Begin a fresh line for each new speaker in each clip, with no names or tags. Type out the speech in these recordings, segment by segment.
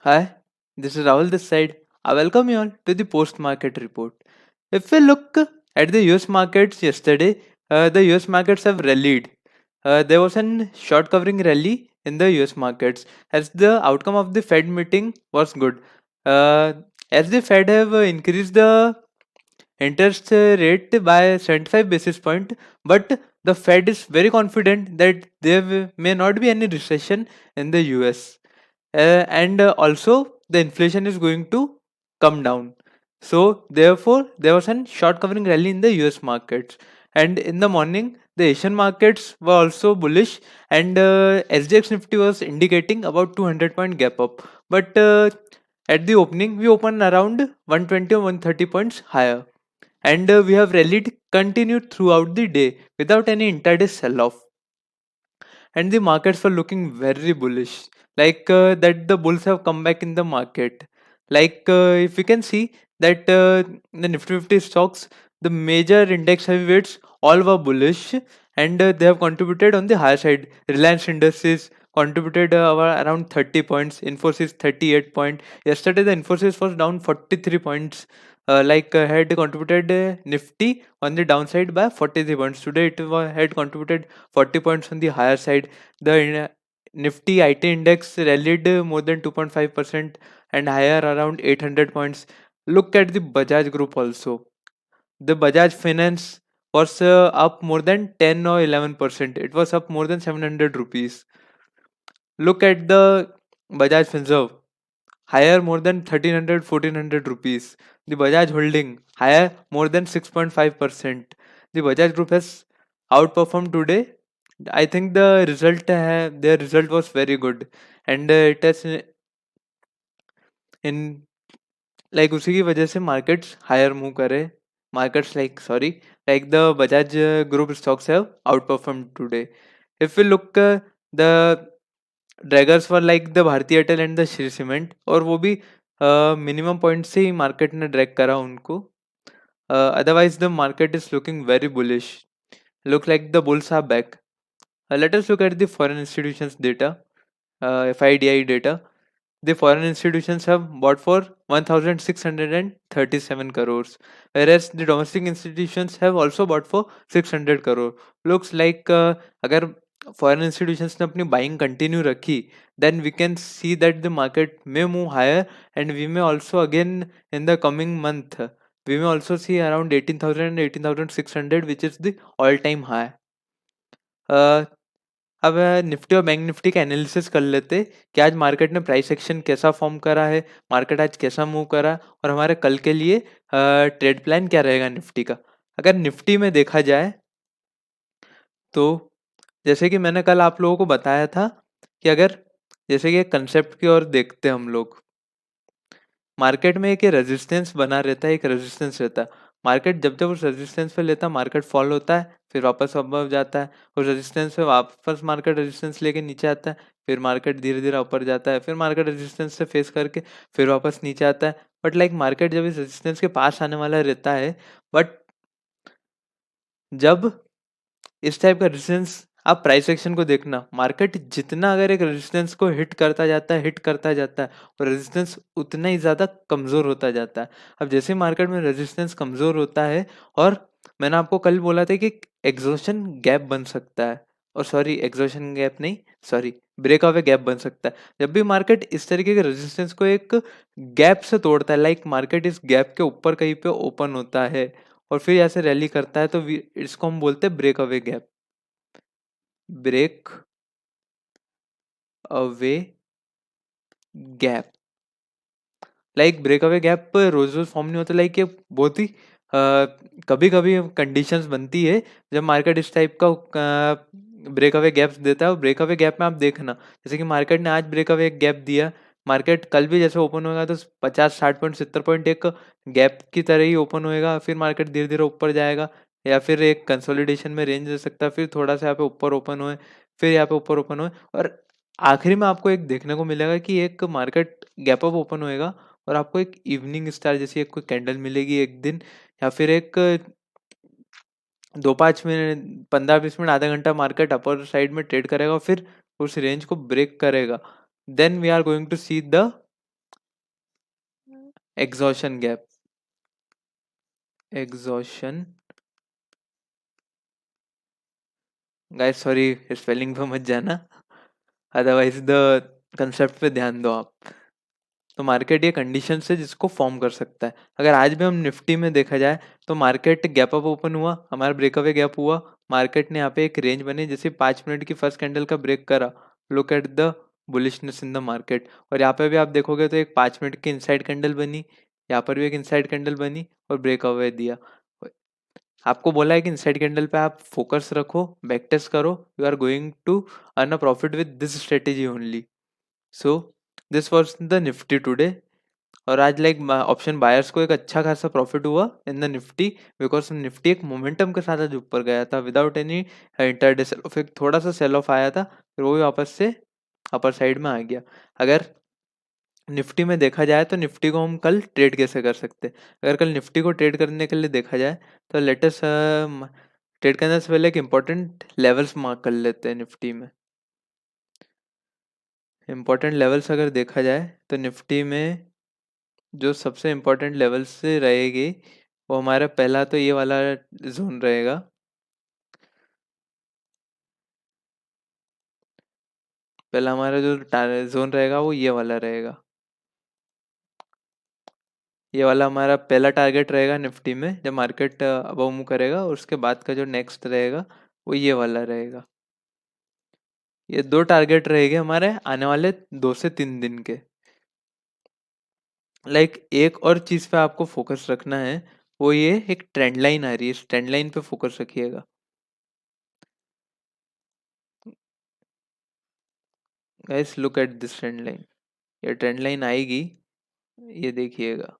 Hi, this is Rahul this side. I welcome you all to the post market report. If we look at the US markets yesterday, the US markets have rallied. There was a short covering rally in the US markets as the outcome of the Fed meeting was good. Uh, as the Fed have increased the interest rate by 75 basis point, but the Fed is very confident that may not be any recession in the US, and also the inflation is going to come down. So therefore there was a short covering rally in the US markets, and in the morning the Asian markets were also bullish, and SGX Nifty was indicating about 200 point gap up, but at the opening we opened around 120 or 130 points higher, and we have rallied continued throughout the day without any intraday sell off, and the markets were looking very bullish, that the bulls have come back in the market. If we can see that the Nifty 50 stocks, the major index heavyweights all were bullish, and they have contributed on the higher side. Reliance Industries contributed around 30 points, Infosys 38 point. Yesterday the Infosys was down 43 points, had contributed Nifty on the downside by 43 points. Today had contributed 40 points on the higher side. The Nifty IT index rallied more than 2.5% and higher around 800 points. Look at the Bajaj Group also. The Bajaj Finance was up more than 10 or 11%. It was up more than 700 rupees. Look at the Bajaj Finserv, higher more than 1300 1400 rupees. The Bajaj Holding, higher more than 6.5%. The Bajaj Group has outperformed today. I think their result was very good, and it has in like उसी की वजह से markets higher move करे. Markets like the Bajaj Group stocks have outperformed today. If we look the draggers were like the Bharti Airtel and the Shree cement, और वो भी minimum point से ही market ने ड्रैग करा उनको. Otherwise the market is looking very bullish. Look like the bulls are back. Let us look at the foreign institutions data, FIDI data. The foreign institutions have bought for 1,637 crores, whereas the domestic institutions have also bought for 600 crore. Looks like अगर foreign institutions ने अपनी buying continue रखी, then we can see that the market may move higher, and we may also again in the coming month we may also see around 18,000 and 18,600, which is the all-time high. अब Nifty और bank Nifty का analysis कर लेते कि आज market ने price action कैसा form करा है, मार्केट आज कैसा मूव करा, और हमारे कल के लिए ट्रेड प्लान क्या रहेगा निफ्टी का. अगर निफ्टी में देखा जाए तो जैसे कि मैंने कल आप लोगों को बताया था कि अगर जैसे कि कंसेप्ट की ओर देखते हम लोग, मार्केट में एक रेजिस्टेंस बना रहता है, एक रेजिस्टेंस रहता है. मार्केट जब जब उस रेजिस्टेंस पे लेता है मार्केट फॉल होता है, फिर वापस अबव जाता है. उस रेजिस्टेंस पे वापस मार्केट रेजिस्टेंस लेके नीचे आता है, फिर मार्केट धीरे धीरे ऊपर जाता है, फिर मार्केट रेजिस्टेंस से फेस करके फिर वापस नीचे आता है. बट मार्केट जब इस रेजिस्टेंस के पास आने वाला रहता है, बट जब इस टाइप का रेजिस्टेंस, आप प्राइस एक्शन को देखना, मार्केट जितना अगर एक रेजिस्टेंस को हिट करता जाता है, हिट करता जाता है, और रेजिस्टेंस उतना ही ज़्यादा कमज़ोर होता जाता है. अब जैसे मार्केट में रेजिस्टेंस कमज़ोर होता है, और मैंने आपको कल बोला था कि एग्जॉशन गैप बन सकता है, और सॉरी एग्जॉशन गैप नहीं, सॉरी ब्रेकअवे गैप बन सकता है. जब भी मार्केट इस तरीके के रेजिस्टेंस को एक गैप से तोड़ता है, मार्केट इस गैप के ऊपर कहीं पे ओपन होता है और फिर ऐसे रैली करता है, तो इसको हम बोलते हैं breakaway gap. Break away gap. Break away gap रोज रोज फॉर्म नहीं होता. ये बहुत ही कभी कभी कंडीशंस बनती है जब मार्केट इस टाइप का ब्रेक अवे गैप्स देता है. और ब्रेक अवे गैप में आप देखना, जैसे कि मार्केट ने आज ब्रेक अवे गैप दिया, मार्केट कल भी जैसे ओपन होगा तो 50 60 पॉइंट 70 पॉइंट एक गैप की तरह ही ओपन होएगा, फिर मार्केट धीरे धीरे ऊपर जाएगा, या फिर एक कंसोलिडेशन में रेंज दे सकता है, फिर थोड़ा सा यहाँ पे ऊपर ओपन होए, फिर यहाँ पे ऊपर ओपन होए, और आखिरी में आपको एक देखने को मिलेगा कि एक मार्केट गैप अप ओपन होएगा, और आपको एक इवनिंग स्टार जैसी एक कोई कैंडल मिलेगी एक दिन, या फिर एक 2 5 मिनट 15 20 मिनट आधा घंटा मार्केट अपर साइड में ट्रेड करेगा, और फिर उस रेंज को ब्रेक करेगा. Then we are going to see the exhaustion gap, exhaustion, guys sorry spelling पे मत जाना, अदरवाइज द कंसेप्ट पे ध्यान दो आप। तो मार्केट ये कंडीशन है जिसको फॉर्म कर सकता है। अगर आज भी हम निफ्टी में देखा जाए तो मार्केट गैप अप ओपन हुआ, हमारा ब्रेकअवे गैप हुआ, मार्केट ने यहाँ पे एक रेंज बनी जैसे 5 मिनट की फर्स्ट कैंडल का ब्रेक करा, look at the bullishness in the market. और यहाँ पे भी आप देखोगे तो एक 5 मिनट की इनसाइड कैंडल बनी, यहाँ पर भी एक इनसाइड कैंडल बनी और ब्रेकअवे दिया। आपको बोला है कि इनसाइड कैंडल पे आप फोकस रखो, बैक टेस्ट करो, you are going to earn a profit with this strategy only. So this was the Nifty today. और आज लाइक ऑप्शन बायर्स को एक अच्छा खासा प्रॉफिट हुआ in the Nifty, because Nifty एक मोमेंटम के साथ आज ऊपर गया था without any intraday sell off. एक थोड़ा सा सेल ऑफ आया था, फिर वो भी वापस से अपर साइड में आ गया। अगर निफ्टी में देखा जाए तो निफ्टी को हम कल ट्रेड कैसे कर सकते हैं? अगर कल निफ्टी को ट्रेड करने के लिए देखा जाए तो लेटेस्ट ट्रेड करने से पहले एक इम्पोर्टेंट लेवल्स मार्क कर लेते हैं निफ्टी में। इम्पोर्टेंट लेवल्स अगर देखा जाए तो निफ्टी में जो सबसे इम्पोर्टेंट लेवल्स से रहेगी वो हमारा पहला तो ये वाला जोन रहेगा। पहला हमारा जो जोन रहेगा वो ये वाला रहेगा। ये वाला हमारा पहला टारगेट रहेगा निफ्टी में जब मार्केट अबव मूव करेगा, और उसके बाद का जो नेक्स्ट रहेगा वो ये वाला रहेगा। ये दो टारगेट रहेंगे हमारे आने वाले 2 से 3 दिन के। लाइक एक और चीज पे आपको फोकस रखना है, वो ये एक ट्रेंड लाइन आ रही है, इस ट्रेंड लाइन पे फोकस रखिएगा। Guys look at this trend line, ये ट्रेंड लाइन आएगी, ये देखिएगा।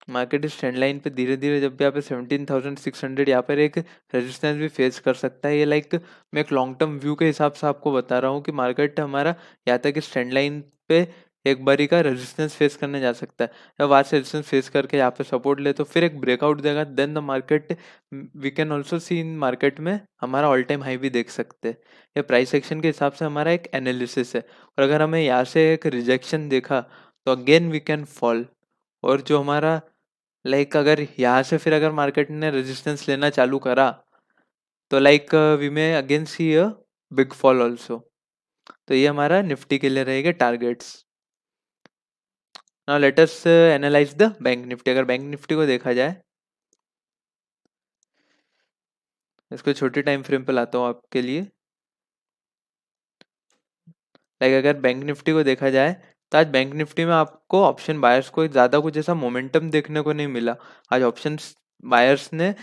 मार्केट इस ट्रेंड लाइन पे धीरे धीरे जब भी यहाँ पे 17,600 यहाँ पर एक रेजिस्टेंस भी फेस कर सकता है। ये लाइक मैं एक लॉन्ग टर्म व्यू के हिसाब से आपको बता रहा हूँ कि मार्केट हमारा यहाँ तक इस ट्रेंड लाइन पे एक बारी का रेजिस्टेंस फेस करने जा सकता है। जब वहाँ से रेजिस्टेंस फेस करके यहाँ पे सपोर्ट ले तो फिर एक ब्रेकआउट देगा, then the market we can also see in market में हमारा ऑल टाइम हाई भी देख सकते हैं। ये प्राइस एक्शन के हिसाब से हमारा एक एनालिसिस है। और अगर हमें यहाँ से एक रिजेक्शन देखा तो अगेन वी कैन फॉल। और जो हमारा लाइक अगर यहाँ से फिर अगर मार्केट ने रेजिस्टेंस लेना चालू करा तो like we may again see a big fall also. तो ये हमारा निफ्टी के लिए रहेगा targets. Now let us analyse the bank Nifty. अगर बैंक निफ्टी को देखा जाए, इसको छोटे टाइम फ्रेम पे लाता हूँ आपके लिए। लाइक अगर बैंक निफ्टी को देखा जाए तो आज बैंक निफ्टी में आपको ऑप्शन बायर्स को ज़्यादा कुछ ऐसा मोमेंटम देखने को नहीं मिला। आज ऑप्शन बायर्स ने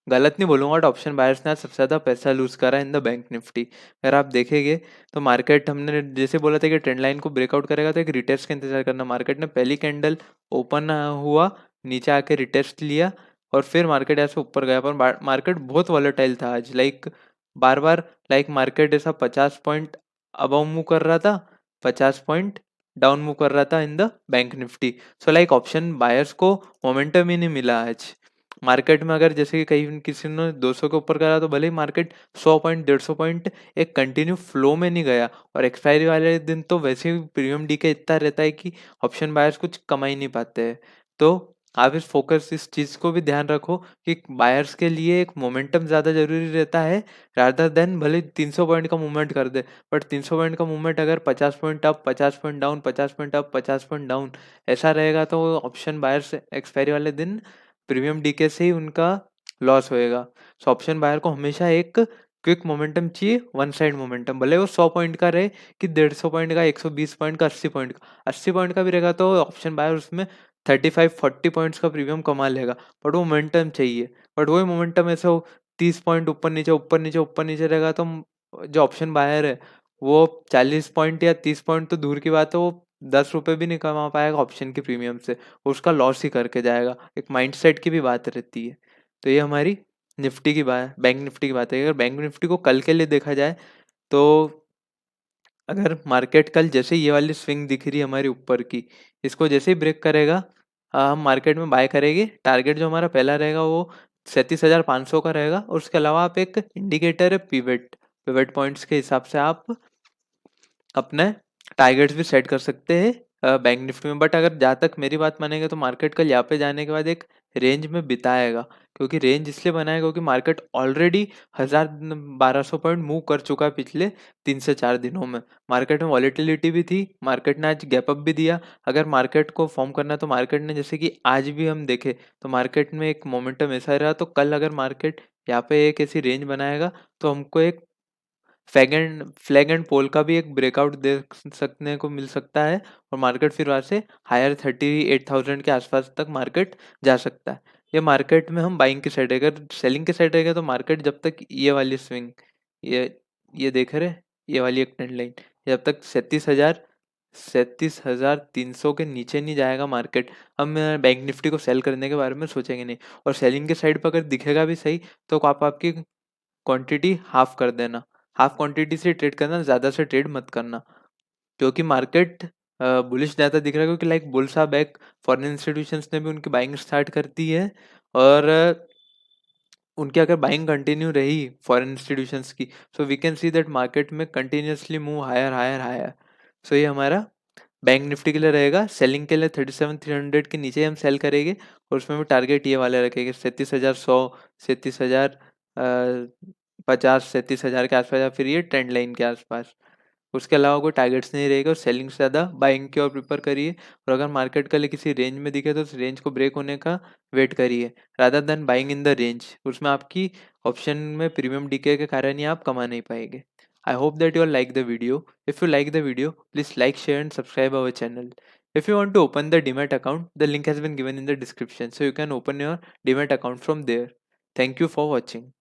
गलत नहीं बोलूँगा, बट ऑप्शन बायर्स ने आज सबसे ज़्यादा पैसा लूज करा इन द बैंक निफ्टी। अगर आप देखेंगे तो मार्केट हमने जैसे बोला था कि ट्रेंड लाइन को ब्रेकआउट करेगा तो एक रिटेस्ट का इंतजार करना। मार्केट ने पहली कैंडल ओपन हुआ, नीचे आके रिटेस्ट लिया और फिर मार्केट ऐसे ऊपर गया। पर मार्केट बहुत वॉलेटाइल था आज, लाइक बार बार लाइक मार्केट ऐसा 50 पॉइंट अबव मूव कर रहा था, 50 पॉइंट डाउन मूव कर रहा था in the bank Nifty. So like option buyers को मोमेंटम ही नहीं मिला आज मार्केट में। अगर जैसे कि कहीं किसी ने 200 के ऊपर करा तो भले ही मार्केट 100 पॉइंट 150 पॉइंट एक कंटिन्यू फ्लो में नहीं गया। और एक्सपायरी वाले दिन तो वैसे ही प्रीमियम डी के इतना रहता है कि ऑप्शन बायर्स कुछ कमा ही नहीं पाते हैं। तो आप इस चीज़ को भी ध्यान रखो कि बायर्स के लिए एक मोमेंटम ज़्यादा जरूरी रहता है रादर देन भले 300 पॉइंट का मूवमेंट कर दे। बट 300 पॉइंट का मूवमेंट अगर 50 point up 50 point down 50 point up 50 point down ऐसा रहेगा तो ऑप्शन बायर्स एक्सपायरी वाले दिन प्रीमियम डीके से ही उनका लॉस होएगा। सो ऑप्शन बायर को हमेशा एक क्विक मोमेंटम चाहिए, वन साइड मोमेंटम, भले वो 100 पॉइंट का रहे कि 150 पॉइंट का, 120 पॉइंट का, 80 पॉइंट का। 80 पॉइंट का भी रहेगा तो ऑप्शन बायर उसमें 35-40 पॉइंट्स का प्रीमियम कमा लेगा। बट वो मोमेंटम चाहिए। बट वही मोमेंटम ऐसे हो 30 पॉइंट ऊपर नीचे ऊपर नीचे ऊपर नीचे रहेगा तो जो ऑप्शन बायर है वो 40 पॉइंट या 30 पॉइंट तो दूर की बात है, वो 10 रुपये भी नहीं कमा पाएगा ऑप्शन के प्रीमियम से, उसका लॉस ही करके जाएगा। एक माइंडसेट की भी बात रहती है। तो ये हमारी निफ्टी की बात, बैंक निफ्टी की बात है। अगर बैंक निफ्टी को कल के लिए देखा जाए तो अगर मार्केट कल जैसे ये वाली स्विंग दिख रही है हमारी ऊपर की, इसको जैसे ही ब्रेक करेगा हम मार्केट में बाय करेंगे। टारगेट जो हमारा पहला रहेगा वो 37,500 का रहेगा। और उसके अलावा आप एक इंडिकेटर है पिवट, पिवट पॉइंट्स के हिसाब से आप अपने टारगेट्स भी सेट कर सकते हैं बैंक निफ्टी में। बट अगर जहाँ तक मेरी बात मानेंगे तो मार्केट कल यहाँ पे जाने के बाद एक रेंज में बिताएगा, क्योंकि रेंज इसलिए बनाया क्योंकि मार्केट ऑलरेडी 1000-1200 पॉइंट मूव कर चुका है पिछले 3 से 4 दिनों में। मार्केट में वॉलेटिलिटी भी थी, मार्केट ने आज गैप अप भी दिया। अगर मार्केट को फॉर्म करना है तो मार्केट ने, जैसे कि आज भी हम देखें तो मार्केट में एक मोमेंटम ऐसा रहा, तो कल अगर मार्केट यहाँ पे एक ऐसी रेंज बनाएगा तो हमको एक फ्लैग एंड पोल का भी एक ब्रेकआउट देख सकने को मिल सकता है, और मार्केट फिर वहाँ से हायर 38,000 के आसपास तक मार्केट जा सकता है। ये मार्केट में हम बाइंग की साइड है। अगर सेलिंग की साइड रहेगा तो मार्केट जब तक ये वाली स्विंग, ये ये देख रहे, ये वाली एक ट्रेंड लाइन, जब तक 37,300 के नीचे नहीं जाएगा मार्केट, हम बैंक निफ्टी को सेल करने के बारे में सोचेंगे नहीं। और सेलिंग के साइड पर अगर दिखेगा भी सही तो आप आपकी क्वांटिटी हाफ कर देना। हाफ क्वांटिटी से ट्रेड करना, ज़्यादा से ट्रेड मत करना, क्योंकि मार्केट बुलिश ज़्यादा दिख रहा है, क्योंकि लाइक बुल्सा बैक फॉरेन इंस्टीट्यूशंस ने भी उनकी बाइंग स्टार्ट कर दी है। और उनकी अगर बाइंग कंटिन्यू रही फॉरेन इंस्टीट्यूशंस की, so we can see that market में continuously move higher higher higher. So ये हमारा बैंक निफ्टी के लिए रहेगा। सेलिंग के लिए 37,300 के नीचे हम सेल करेंगे, और उसमें भी टारगेट ये वाले रखेंगे 37,100, 37,050, 37,000 के आसपास, या फिर ये ट्रेंड लाइन के आसपास। उसके अलावा कोई टारगेट्स नहीं रहेगा, और सेलिंग से ज़्यादा बाइंग की ओर प्रिफर करिए। और अगर मार्केट कल किसी रेंज में दिखे तो उस रेंज को ब्रेक होने का वेट करिए, rather than buying in the range. उसमें आपकी ऑप्शन में प्रीमियम डीके के कारण ही आप कमा नहीं पाएंगे। I hope that you all like the video. If you like the video, please like, share and subscribe our channel. If you want to open the Demat account, the link has been given in the description, so you can open your Demat account from there. Thank you for watching.